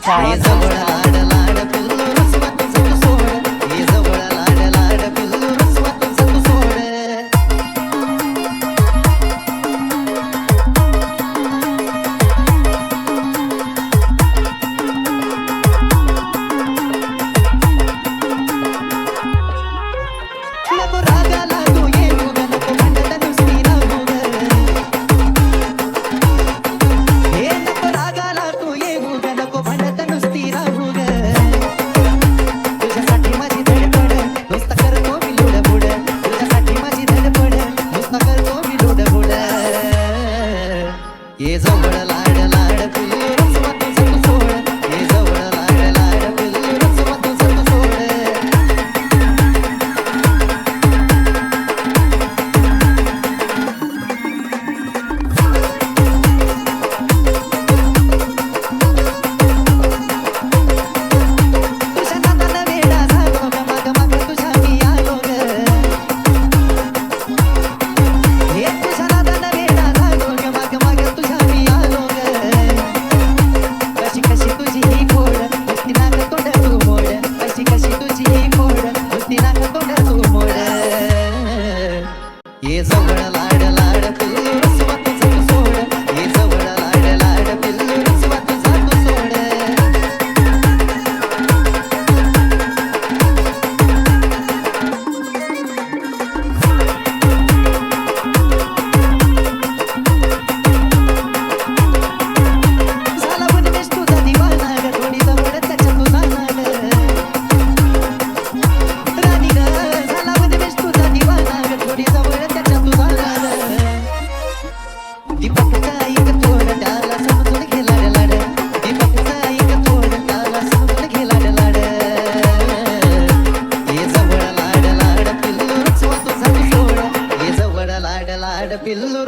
ये जवळ लाड लाड पिल्लू रसवत सत सोड ये जवळ लाड लाड पिल्लू रसवत सत सोड तुझ्या नाताला वेडा झालो ग माग माग तुझ्या मी आलो ग हे तुझ्या नाताला वेडा झालो ग माग माग तुझ्या मी आलो ग कशी कशी तुझी ही खोड नुसती नाक तोंड तू मोड कशी कशी तुझी ही खोड नुसती नाक तोंड तू मोड ये जवळ लाड लाड पिल्लू रसवत सत सोड ये जवळ लाड लाड पिल्लू रसवत सत सोड झाला बनवेश तुझा दिवाना ग थोडी जवळ त्याच्या तुझा नाग राणी ग झाला बनवेश तुझा दिवाना ग थोडी जवळ त्याच्या तुझा नाग दीपकचा एक थोड त्याला समजून घे लाड लाड दीपकचा एक थोड त्याला समजून घे लाड लाड ये जवळ लाड लाड पिल्लू रसवत सत सोड ये जवळ लाड लाड पिल्लू